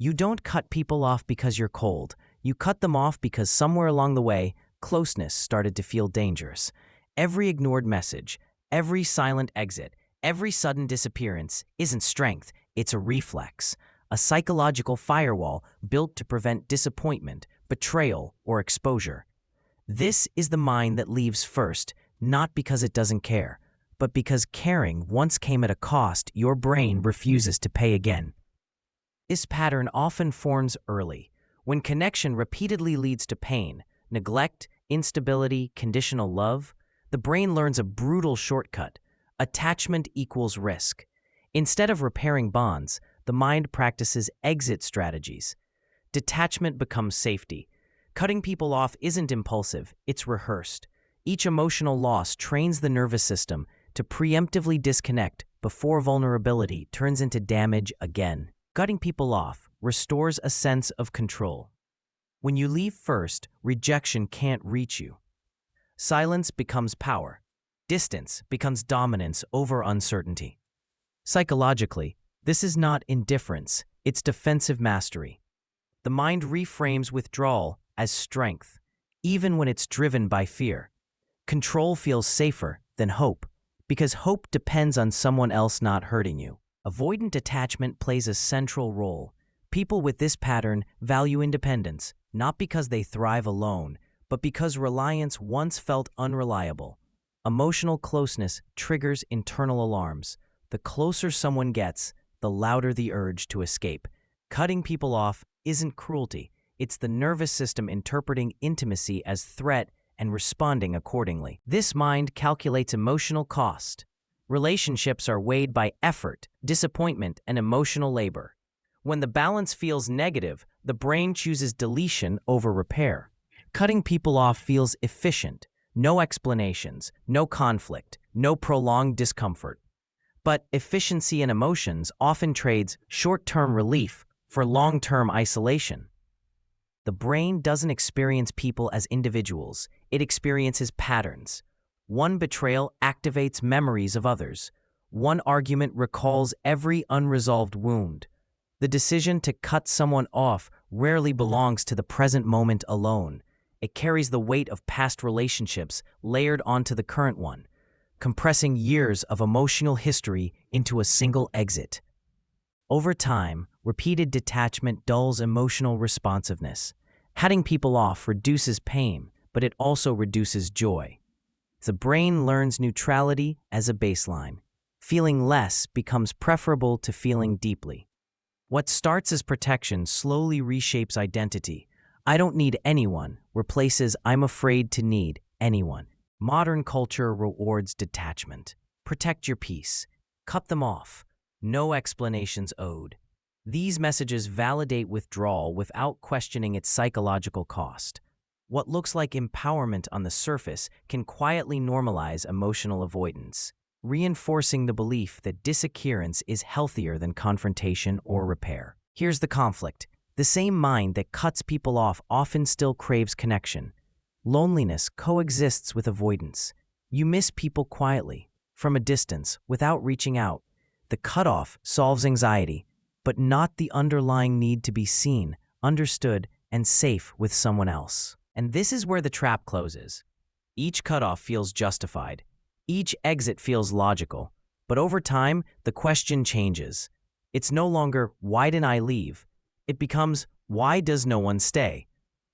You don't cut people off because you're cold. You cut them off because somewhere along the way, closeness started to feel dangerous. Every ignored message, every silent exit, every sudden disappearance isn't strength, it's a reflex, a psychological firewall built to prevent disappointment, betrayal, or exposure. This is the mind that leaves first, not because it doesn't care, but because caring once came at a cost your brain refuses to pay again. This pattern often forms early, when connection repeatedly leads to pain, neglect, instability, conditional love. The brain learns a brutal shortcut: attachment equals risk. Instead of repairing bonds, the mind practices exit strategies. Detachment becomes safety. Cutting people off isn't impulsive, it's rehearsed. Each emotional loss trains the nervous system to preemptively disconnect before vulnerability turns into damage again. Cutting people off restores a sense of control. When you leave first, rejection can't reach you. Silence becomes power. Distance becomes dominance over uncertainty. Psychologically, this is not indifference, it's defensive mastery. The mind reframes withdrawal as strength, even when it's driven by fear. Control feels safer than hope, because hope depends on someone else not hurting you. Avoidant attachment plays a central role. People with this pattern value independence, not because they thrive alone, but because reliance once felt unreliable. Emotional closeness triggers internal alarms. The closer someone gets, the louder the urge to escape. Cutting people off isn't cruelty. It's the nervous system interpreting intimacy as threat and responding accordingly. This mind calculates emotional cost. Relationships are weighed by effort, disappointment, and emotional labor. When the balance feels negative, the brain chooses deletion over repair. Cutting people off feels efficient. No explanations, no conflict, no prolonged discomfort. But efficiency in emotions often trades short-term relief for long-term isolation. The brain doesn't experience people as individuals, it experiences patterns. One betrayal activates memories of others. One argument recalls every unresolved wound. The decision to cut someone off rarely belongs to the present moment alone. It carries the weight of past relationships layered onto the current one, compressing years of emotional history into a single exit. Over time, repeated detachment dulls emotional responsiveness. Cutting people off reduces pain, but it also reduces joy. The brain learns neutrality as a baseline. Feeling less becomes preferable to feeling deeply. What starts as protection slowly reshapes identity. I don't need anyone replaces I'm afraid to need anyone. Modern culture rewards detachment. Protect your peace. Cut them off. No explanations owed. These messages validate withdrawal without questioning its psychological cost. What looks like empowerment on the surface can quietly normalize emotional avoidance, reinforcing the belief that disappearance is healthier than confrontation or repair. Here's the conflict. The same mind that cuts people off often still craves connection. Loneliness coexists with avoidance. You miss people quietly, from a distance, without reaching out. The cutoff solves anxiety, but not the underlying need to be seen, understood, and safe with someone else. And this is where the trap closes. Each cutoff feels justified. Each exit feels logical. But over time, the question changes. It's no longer, why didn't I leave? It becomes, why does no one stay?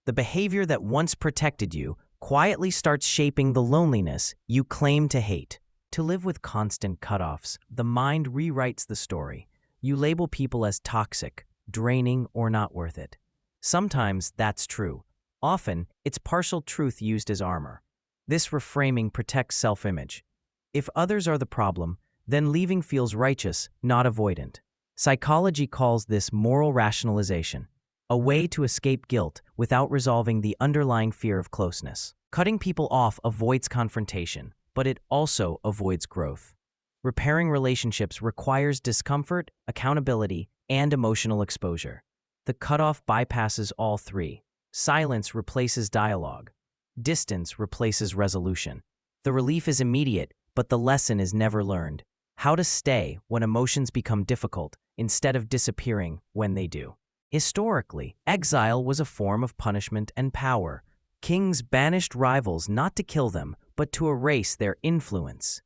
The behavior that once protected you quietly starts shaping the loneliness you claim to hate. To live with constant cutoffs, the mind rewrites the story. You label people as toxic, draining, or not worth it. Sometimes that's true. Often, it's partial truth used as armor. This reframing protects self-image. If others are the problem, then leaving feels righteous, not avoidant. Psychology calls this moral rationalization, a way to escape guilt without resolving the underlying fear of closeness. Cutting people off avoids confrontation, but it also avoids growth. Repairing relationships requires discomfort, accountability, and emotional exposure. The cutoff bypasses all three. Silence replaces dialogue. Distance replaces resolution. The relief is immediate, but the lesson is never learned. How to stay when emotions become difficult instead of disappearing when they do. Historically, exile was a form of punishment and power. Kings banished rivals not to kill them, but to erase their influence.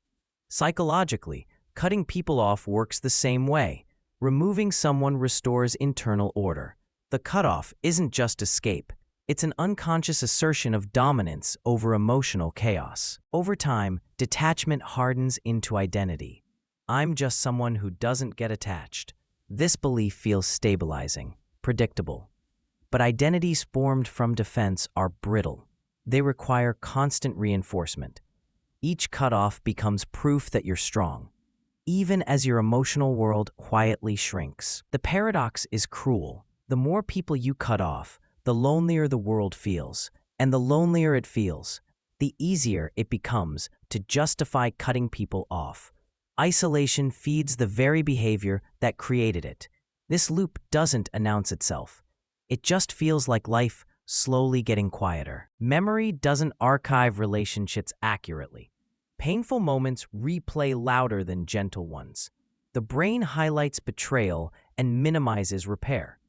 Psychologically, cutting people off works the same way. Removing someone restores internal order. The cutoff isn't just escape. It's an unconscious assertion of dominance over emotional chaos. Over time, detachment hardens into identity. I'm just someone who doesn't get attached. This belief feels stabilizing, predictable. But identities formed from defense are brittle. They require constant reinforcement. Each cutoff becomes proof that you're strong, even as your emotional world quietly shrinks. The paradox is cruel. The more people you cut off, the lonelier the world feels, and the lonelier it feels, the easier it becomes to justify cutting people off. Isolation feeds the very behavior that created it. This loop doesn't announce itself. It just feels like life slowly getting quieter. Memory doesn't archive relationships accurately. Painful moments replay louder than gentle ones. The brain highlights betrayal and minimizes repair.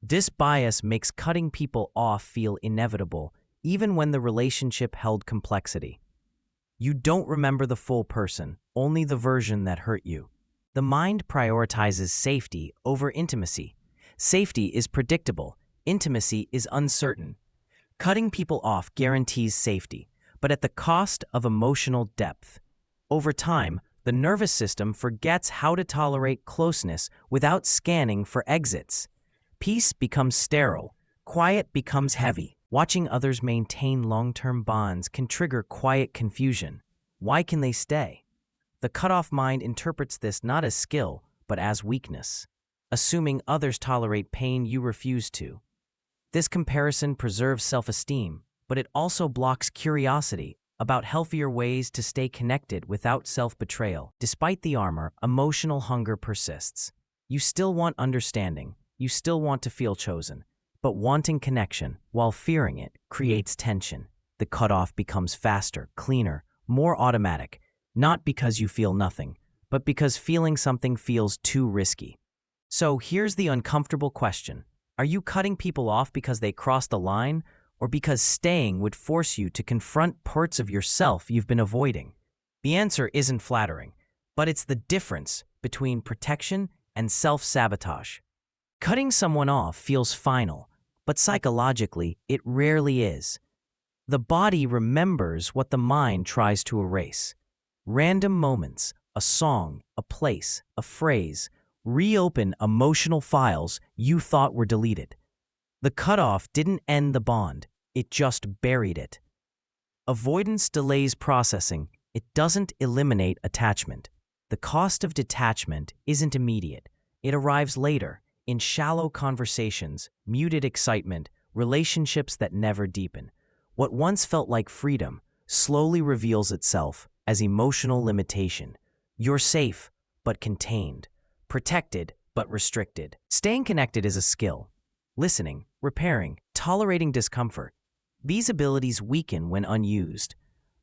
This bias makes cutting people off feel inevitable, even when the relationship held complexity. You don't remember the full person, only the version that hurt you. The mind prioritizes safety over intimacy. Safety is predictable. Intimacy is uncertain. Cutting people off guarantees safety, but at the cost of emotional depth. Over time, the nervous system forgets how to tolerate closeness without scanning for exits. Peace becomes sterile. Quiet becomes heavy. Watching others maintain long-term bonds can trigger quiet confusion. Why can they stay? The cutoff mind interprets this not as skill, but as weakness, assuming others tolerate pain you refuse to. This comparison preserves self-esteem, but it also blocks curiosity about healthier ways to stay connected without self-betrayal. Despite the armor, emotional hunger persists. You still want understanding. You still want to feel chosen. But wanting connection, while fearing it, creates tension. The cutoff becomes faster, cleaner, more automatic, not because you feel nothing, but because feeling something feels too risky. So here's the uncomfortable question. Are you cutting people off because they crossed the line, or because staying would force you to confront parts of yourself you've been avoiding? The answer isn't flattering, but it's the difference between protection and self-sabotage. Cutting someone off feels final, but psychologically, it rarely is. The body remembers what the mind tries to erase. Random moments, a song, a place, a phrase, reopen emotional files you thought were deleted. The cutoff didn't end the bond, it just buried it. Avoidance delays processing, it doesn't eliminate attachment. The cost of detachment isn't immediate, it arrives later, in shallow conversations, muted excitement, relationships that never deepen. What once felt like freedom slowly reveals itself as emotional limitation. You're safe, but contained. Protected, but restricted. Staying connected is a skill. Listening, repairing, tolerating discomfort. These abilities weaken when unused.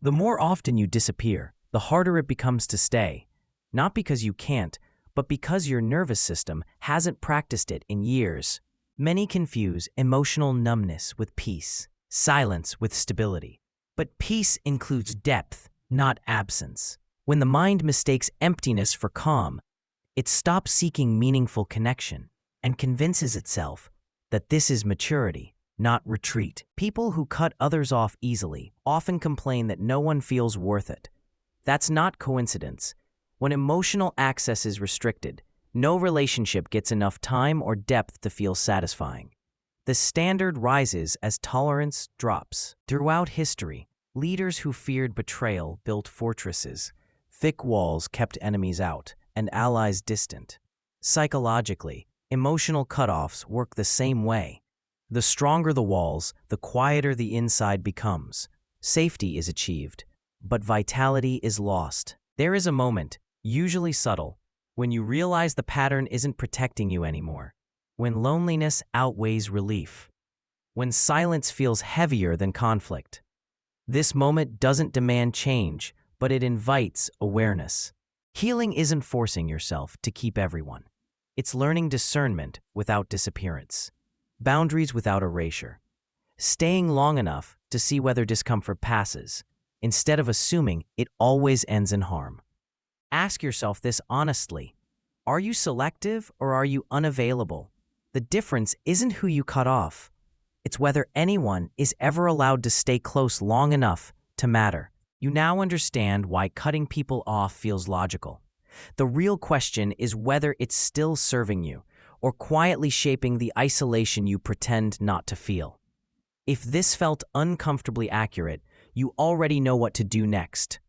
The more often you disappear, the harder it becomes to stay. Not because you can't, but because your nervous system hasn't practiced it in years. Many confuse emotional numbness with peace, silence with stability. But peace includes depth, not absence. When the mind mistakes emptiness for calm, it stops seeking meaningful connection and convinces itself that this is maturity, not retreat. People who cut others off easily often complain that no one feels worth it. That's not coincidence. When emotional access is restricted, no relationship gets enough time or depth to feel satisfying. The standard rises as tolerance drops. Throughout history, leaders who feared betrayal built fortresses. Thick walls kept enemies out and allies distant. Psychologically, emotional cutoffs work the same way. The stronger the walls, the quieter the inside becomes. Safety is achieved, but vitality is lost. There is a moment, usually subtle, when you realize the pattern isn't protecting you anymore. When loneliness outweighs relief. When silence feels heavier than conflict. This moment doesn't demand change, but it invites awareness. Healing isn't forcing yourself to keep everyone. It's learning discernment without disappearance. Boundaries without erasure. Staying long enough to see whether discomfort passes, instead of assuming it always ends in harm. Ask yourself this honestly. Are you selective or are you unavailable? The difference isn't who you cut off. It's whether anyone is ever allowed to stay close long enough to matter. You now understand why cutting people off feels logical. The real question is whether it's still serving you or quietly shaping the isolation you pretend not to feel. If this felt uncomfortably accurate, you already know what to do next.